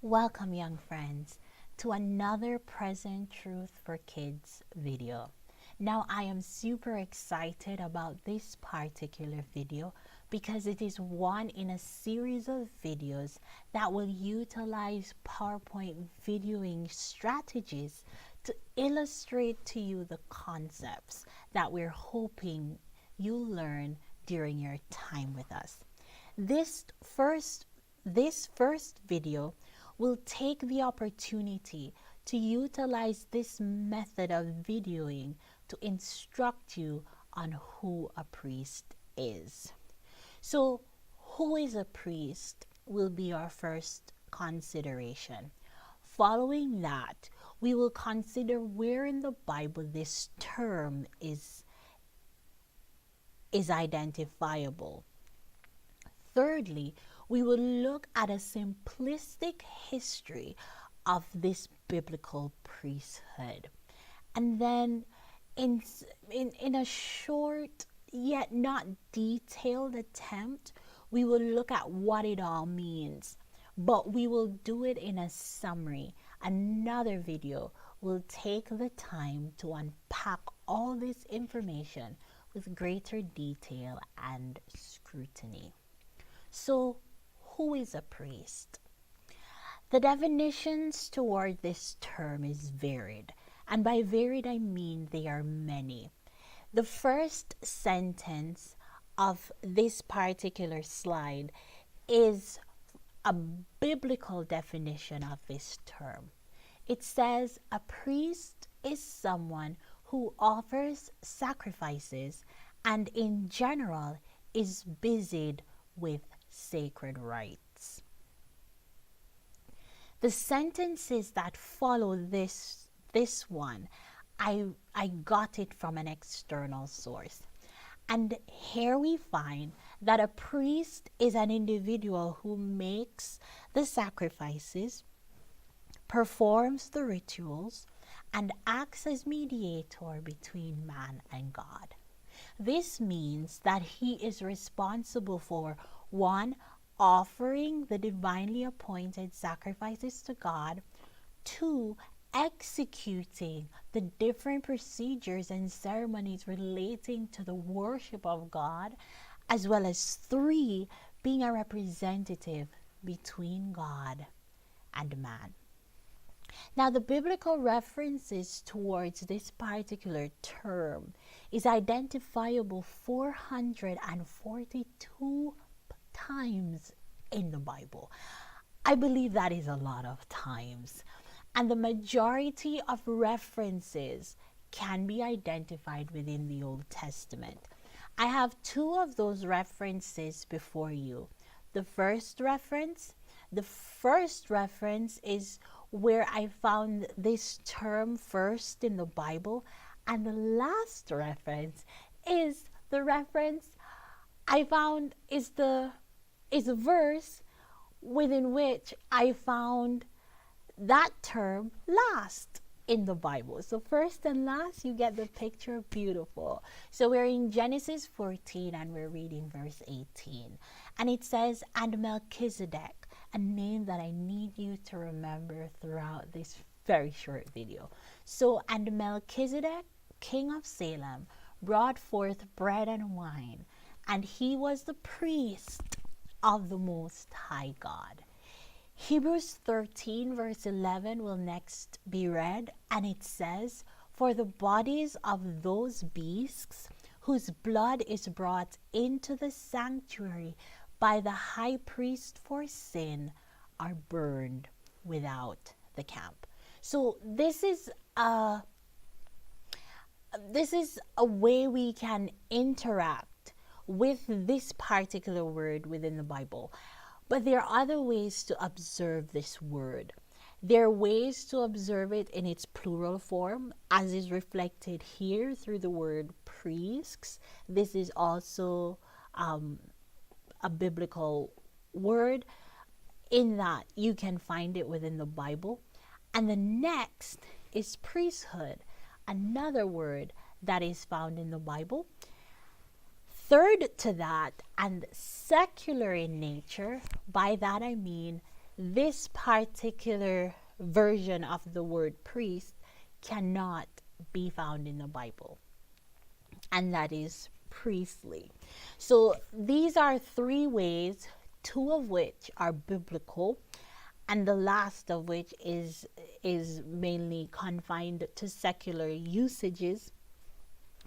Welcome, young friends, to another Present Truth for Kids video. Now, I am super excited about this particular video because it is one in a series of videos that will utilize PowerPoint videoing strategies to illustrate to you the concepts that we're hoping you learn during your time with us. This first video will take the opportunity to utilize this method of videoing to instruct you on who a priest is. So, who is a priest will be our first consideration. Following that, we will consider where in the Bible this term is identifiable. Thirdly, we will look at a simplistic history of this biblical priesthood. And then in a short yet not detailed attempt, we will look at what it all means. But we will do it in a summary. Another video will take the time to unpack all this information with greater detail and scrutiny. So, who is a priest? The definitions toward this term is varied, and by varied I mean they are many. The first sentence of this particular slide is a biblical definition of this term. It says a priest is someone who offers sacrifices and in general is busied with sacred rites. The sentences that follow this one, I got it from an external source. And here we find that a priest is an individual who makes the sacrifices, performs the rituals, and acts as mediator between man and God. This means that he is responsible for 1. Offering the divinely appointed sacrifices to God. 2. Executing the different procedures and ceremonies relating to the worship of God, as well as 3. Being a representative between God and man. Now, the biblical references towards this particular term is identifiable 442 times in the Bible. I believe that is a lot of times. And the majority of references can be identified within the Old Testament. I have 2 of those references before you. The first reference is where I found this term first in the Bible, and the last reference is the reference I found is a verse within which I found that term last in the Bible. So first and last, you get the picture. Beautiful. So we're in Genesis 14 and we're reading verse 18. And it says, and Melchizedek, a name that I need you to remember throughout this very short video. So, and Melchizedek, king of Salem, brought forth bread and wine, and he was the priest of the Most High God. Hebrews 13 verse 11 will next be read, and it says, for the bodies of those beasts whose blood is brought into the sanctuary by the high priest for sin are burned without the camp. So this is a way we can interact with this particular word within the Bible. But there are other ways to observe this word. There are ways to observe it in its plural form, as is reflected here through the word priests. This is also a biblical word in that you can find it within the Bible. And the next is priesthood, another word that is found in the Bible. Third to that, and secular in nature, by that I mean this particular version of the word priest cannot be found in the Bible, and that is priestly. So these are three ways, two of which are biblical, and the last of which is mainly confined to secular usages.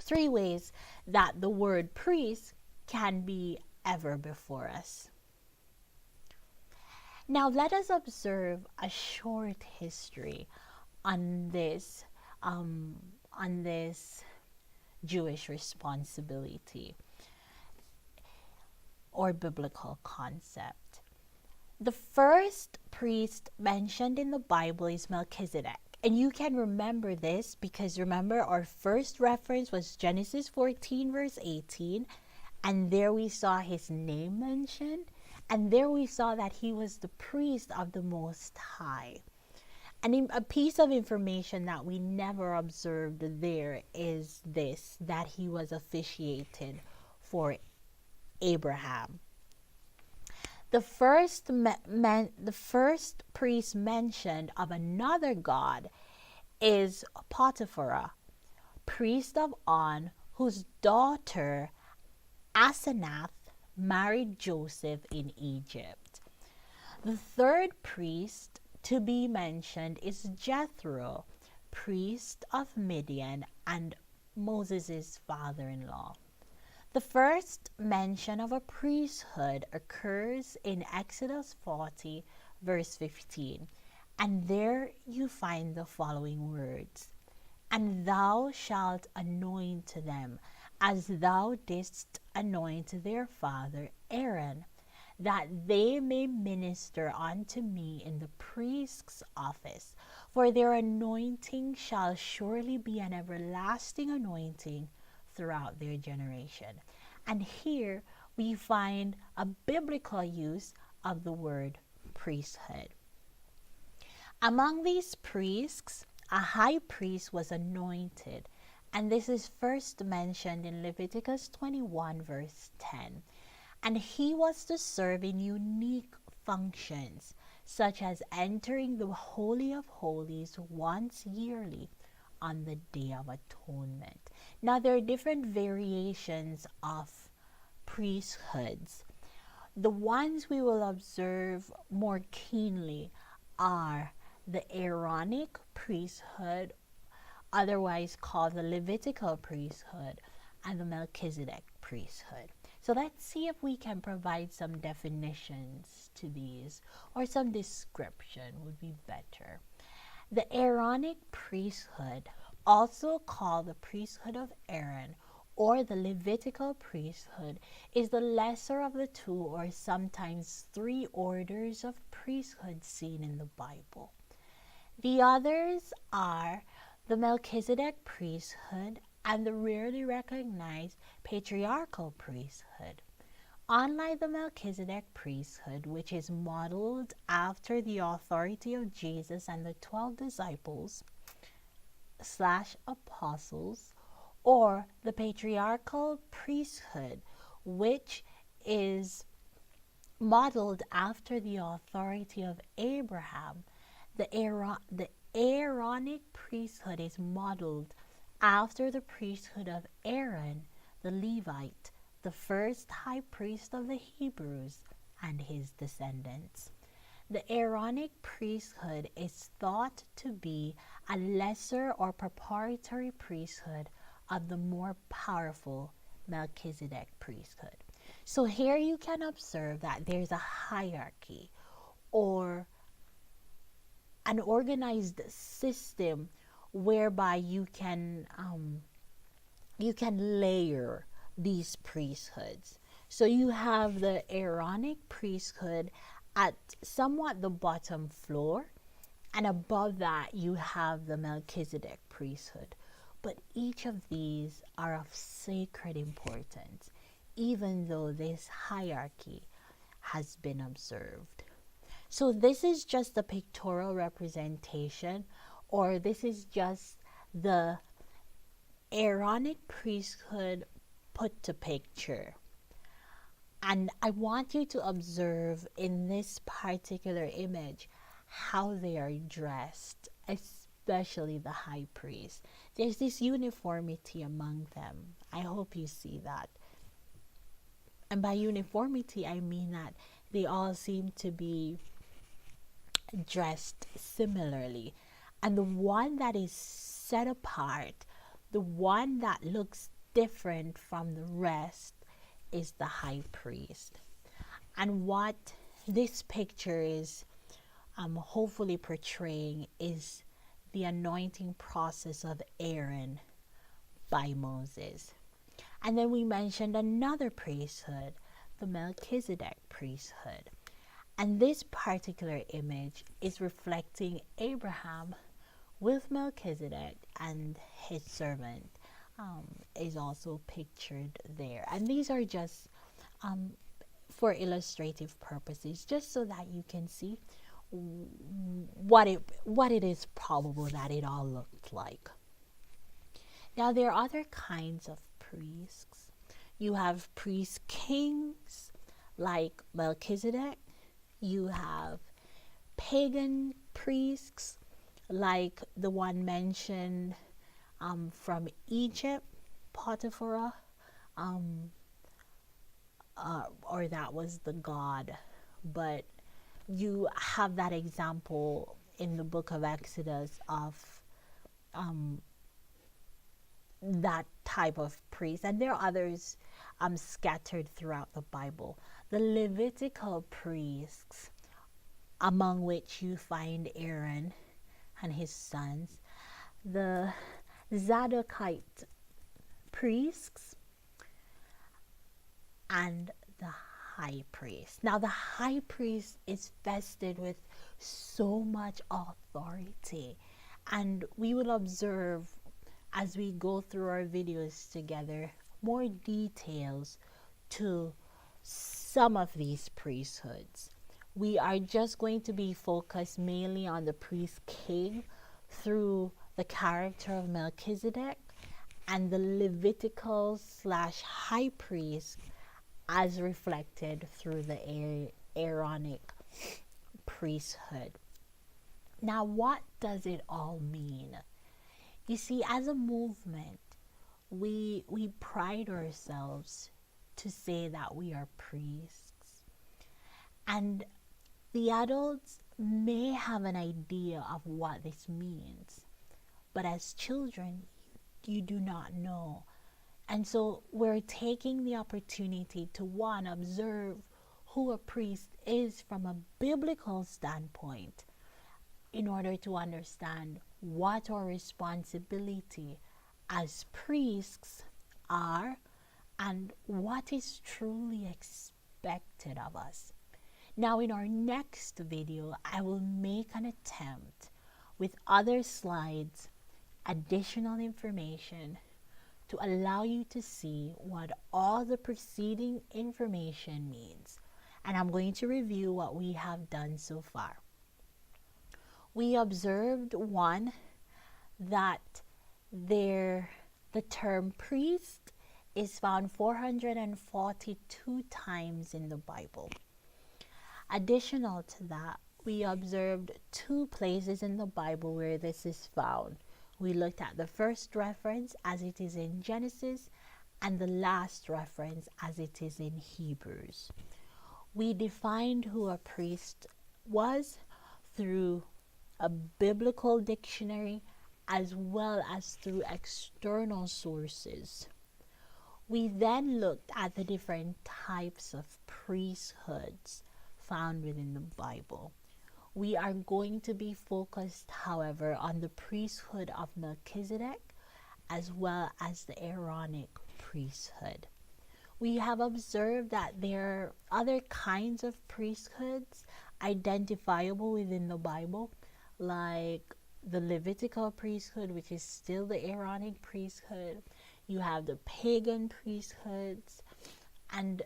Three ways that the word priest can be ever before us. Now let us observe a short history on this Jewish responsibility or biblical concept. The first priest mentioned in the Bible is Melchizedek. And you can remember this because remember our first reference was Genesis 14 verse 18, and there we saw his name mentioned, and there we saw that he was the priest of the Most High. And a piece of information that we never observed there is this, that he was officiated for Abraham. The first priest mentioned of another god is Potiphar, priest of On, whose daughter Asenath married Joseph in Egypt. The third priest to be mentioned is Jethro, priest of Midian and Moses' father-in-law. The first mention of a priesthood occurs in Exodus 40, verse 15, and there you find the following words: "And thou shalt anoint them, as thou didst anoint their father Aaron, that they may minister unto me in the priest's office, for their anointing shall surely be an everlasting anointing throughout their generation." And here we find a biblical use of the word priesthood. Among these priests, a high priest was anointed, and this is first mentioned in Leviticus 21 verse 10. And he was to serve in unique functions, such as entering the Holy of Holies once yearly on the Day of Atonement. Now, there are different variations of priesthoods. The ones we will observe more keenly are the Aaronic priesthood, otherwise called the Levitical priesthood, and the Melchizedek priesthood. So let's see if we can provide some definitions to these, or some description would be better. The Aaronic priesthood, also called the priesthood of Aaron or the Levitical priesthood, is the lesser of the two or sometimes three orders of priesthood seen in the Bible. The others are the Melchizedek priesthood and the rarely recognized patriarchal priesthood. Unlike the Melchizedek priesthood, which is modeled after the authority of Jesus and the 12 disciples / apostles, or the patriarchal priesthood, which is modeled after the authority of Abraham, the Aaronic priesthood is modeled after the priesthood of Aaron, the Levite, the first high priest of the Hebrews, and his descendants. The Aaronic priesthood is thought to be a lesser or preparatory priesthood of the more powerful Melchizedek priesthood. So here you can observe that there's a hierarchy or an organized system whereby you can layer these priesthoods. So you have the Aaronic priesthood at somewhat the bottom floor, and above that you have the Melchizedek priesthood. But each of these are of sacred importance, even though this hierarchy has been observed. So this is just a pictorial representation, or this is just the Aaronic priesthood put to picture. And I want you to observe in this particular image how they are dressed, especially the high priest. There's this uniformity among them. I hope you see that. And by uniformity, I mean that they all seem to be dressed similarly. And the one that is set apart, the one that looks different from the rest, is the high priest. And what this picture is hopefully portraying is the anointing process of Aaron by Moses. And then we mentioned another priesthood, the Melchizedek priesthood. And this particular image is reflecting Abraham with Melchizedek, and his servant is also pictured there. And these are just for illustrative purposes, just so that you can see what it is probable that it all looked like. Now, there are other kinds of priests. You have priest kings like Melchizedek. You have pagan priests like the one mentioned from Egypt, Potiphar, or that was the god. But you have that example in the book of Exodus of that type of priest, and there are others scattered throughout the Bible. The Levitical priests, among which you find Aaron and his sons, the Zadokite priests, and the high priest. Now, the high priest is vested with so much authority, and we will observe as we go through our videos together more details to some of these priesthoods. We are just going to be focused mainly on the priest king through the character of Melchizedek, and the Levitical / high priest as reflected through the Aaronic priesthood. Now, what does it all mean? You see, as a movement, we pride ourselves to say that we are priests. And the adults may have an idea of what this means, but as children, you do not know. And so we're taking the opportunity to, one, observe who a priest is from a biblical standpoint in order to understand what our responsibility as priests are and what is truly expected of us. Now, in our next video, I will make an attempt with other slides, additional information, to allow you to see what all the preceding information means. And I'm going to review what we have done so far. We observed, one, that the term priest is found 442 times in the Bible. Additional to that, we observed 2 places in the Bible where this is found. We looked at the first reference as it is in Genesis and the last reference as it is in Hebrews. We defined who a priest was through a biblical dictionary as well as through external sources. We then looked at the different types of priesthoods found within the Bible. We are going to be focused, however, on the priesthood of Melchizedek as well as the Aaronic priesthood. We have observed that there are other kinds of priesthoods identifiable within the Bible, like the Levitical priesthood, which is still the Aaronic priesthood. You have the pagan priesthoods, and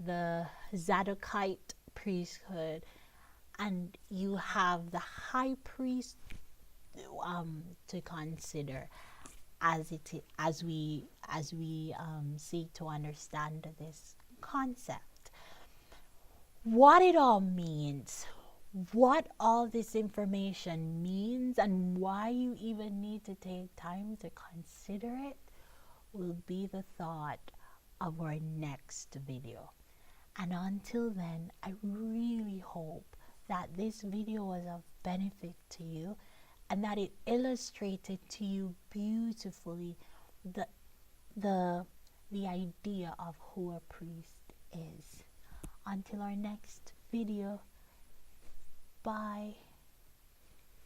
the Zadokite priesthood, and you have the high priest to consider as as we seek to understand this concept. What it all means, what all this information means, and why you even need to take time to consider it will be the thought of our next video. And until then, I really hope that this video was of benefit to you and that it illustrated to you beautifully the idea of who a priest is. Until our next video, bye.